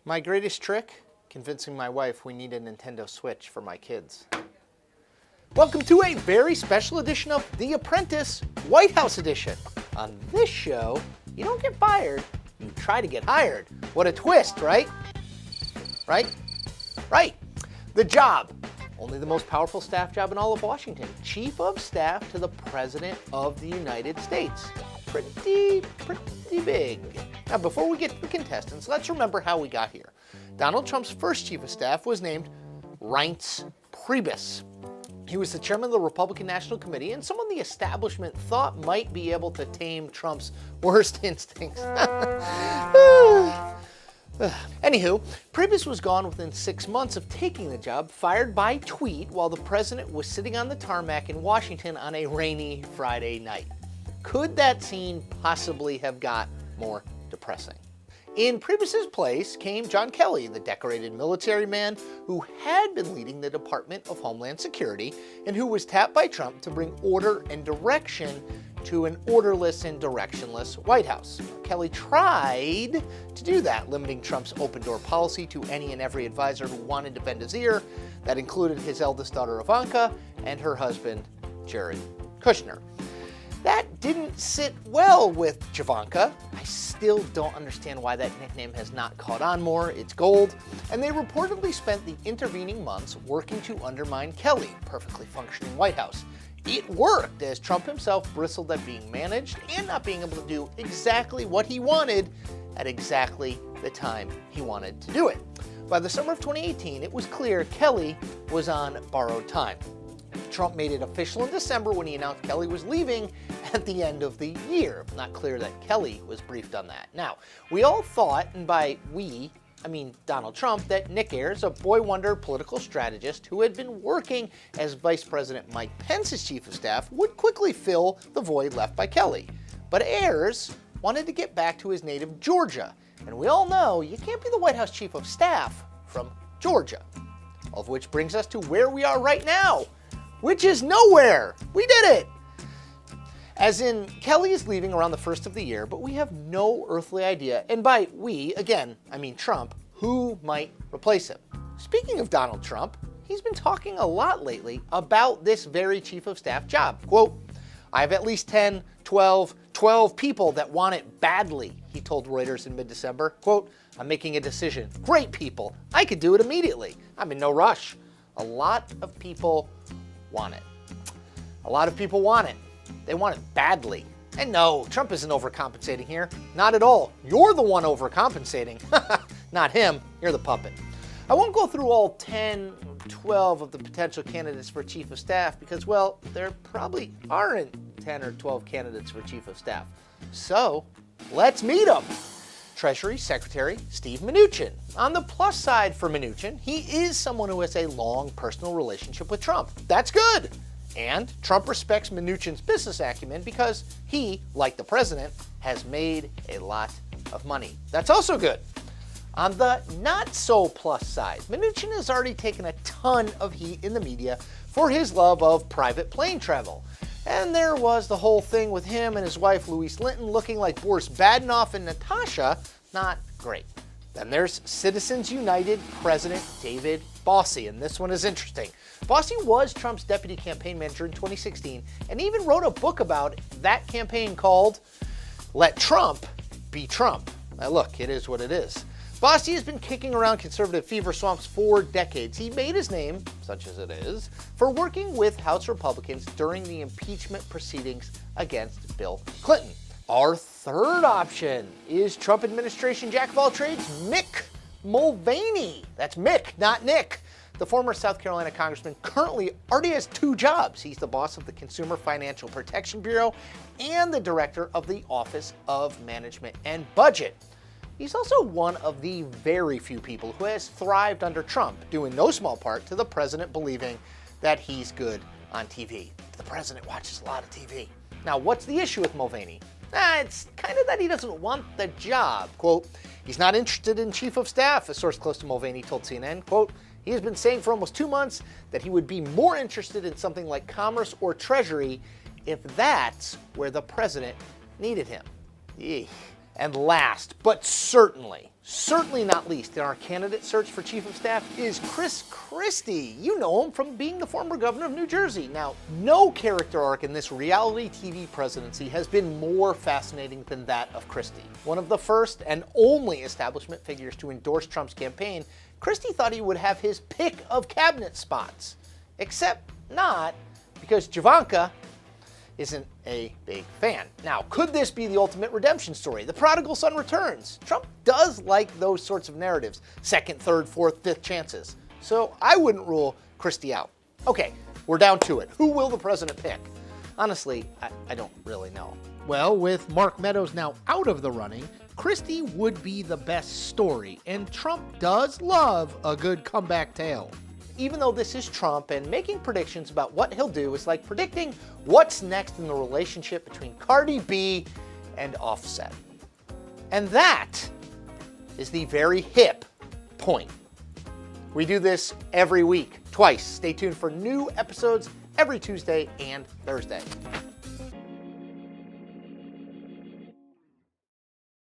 My greatest trick? Convincing my wife we need a Nintendo Switch for my kids. Welcome to a very special edition of The Apprentice, White House Edition. On this show, you don't get fired, you try to get hired. What a twist, right? Right? The job. Only the most powerful staff job in all of Washington. Chief of Staff to the President of the United States. Pretty big. Now, before we get to the contestants, let's remember how we got here. Donald Trump's first Chief of Staff was named Reince Priebus. He was the chairman of the Republican National Committee and someone the establishment thought might be able to tame Trump's worst instincts. Anywho, Priebus was gone within 6 months of taking the job, fired by tweet while the president was sitting on the tarmac in Washington on a rainy Friday night. Could that scene possibly have got more depressing? In Priebus's place came John Kelly, the decorated military man who had been leading the Department of Homeland Security and who was tapped by Trump to bring order and direction to an orderless and directionless White House. Kelly tried to do that, limiting Trump's open-door policy to any and every advisor who wanted to bend his ear. That included his eldest daughter Ivanka and her husband Jared Kushner. That didn't sit well with Javanka. I still don't understand why that nickname has not caught on more. It's gold. And they reportedly spent the intervening months working to undermine Kelly, perfectly functioning White House. It worked, as Trump himself bristled at being managed and not being able to do exactly what he wanted at exactly the time he wanted to do it. By the summer of 2018, it was clear Kelly was on borrowed time. Trump made it official in December when he announced Kelly was leaving at the end of the year. Not clear that Kelly was briefed on that. Now, we all thought, and by we, I mean Donald Trump, that Nick Ayers, a boy wonder political strategist who had been working as Vice President Mike Pence's chief of staff, would quickly fill the void left by Kelly. But Ayers wanted to get back to his native Georgia. And we all know you can't be the White House chief of staff from Georgia. All of which brings us to where we are right now, which is nowhere. We did it. As in, Kelly is leaving around the first of the year, but we have no earthly idea, and by we, again, I mean Trump, who might replace him. Speaking of Donald Trump, he's been talking a lot lately about this very chief of staff job. Quote, I have at least 10, 12 people that want it badly, he told Reuters in mid-December. Quote, I'm making a decision. Great people. I could do it immediately. I'm in no rush. A lot of people want it. A lot of people want it. They want it badly. And no, Trump isn't overcompensating here. Not at all. You're the one overcompensating. Not him. You're the puppet. I won't go through all 10, 12 of the potential candidates for chief of staff because, well, there probably aren't 10 or 12 candidates for chief of staff. So, let's meet them. Treasury Secretary Steve Mnuchin. On the plus side for Mnuchin, he is someone who has a long personal relationship with Trump. That's good. And Trump respects Mnuchin's business acumen because he, like the president, has made a lot of money. That's also good. On the not so plus side, Mnuchin has already taken a ton of heat in the media for his love of private plane travel. And there was the whole thing with him and his wife Louise Linton looking like Boris Badenov and Natasha. Not great. Then there's Citizens United President David Bossie, and this one is interesting. Bossie was Trump's deputy campaign manager in 2016 and even wrote a book about that campaign called Let Trump Be Trump. Now look, it is what it is. Bossie has been kicking around conservative fever swamps for decades. He made his name, such as it is, for working with House Republicans during the impeachment proceedings against Bill Clinton. Our third option is Trump administration jack of all trades, Mick Mulvaney. That's Mick, not Nick. The former South Carolina congressman currently already has 2 jobs. He's the boss of the Consumer Financial Protection Bureau and the director of the Office of Management and Budget. He's also one of the very few people who has thrived under Trump, due in no small part to the president believing that he's good on TV. The president watches a lot of TV. Now, what's the issue with Mulvaney? It's kind of that he doesn't want the job. Quote, he's not interested in chief of staff, a source close to Mulvaney told CNN. Quote, he has been saying for almost 2 months that he would be more interested in something like Commerce or Treasury if that's where the president needed him. Eek. And last, but certainly not least in our candidate search for Chief of Staff is Chris Christie. You know him from being the former governor of New Jersey. Now, no character arc in this reality TV presidency has been more fascinating than that of Christie. One of the first and only establishment figures to endorse Trump's campaign, Christie thought he would have his pick of cabinet spots. Except not, because Javanka isn't a big fan. Now, could this be the ultimate redemption story? The prodigal son returns. Trump does like those sorts of narratives. Second, third, fourth, fifth chances. So I wouldn't rule Christie out. Okay, we're down to it. Who will the president pick? Honestly, I don't really know. Well, with Mark Meadows now out of the running, Christie would be the best story, and Trump does love a good comeback tale. Even though this is Trump, and making predictions about what he'll do is like predicting what's next in the relationship between Cardi B and Offset. And that is the very hip point. We do this every week, twice. Stay tuned for new episodes every Tuesday and Thursday.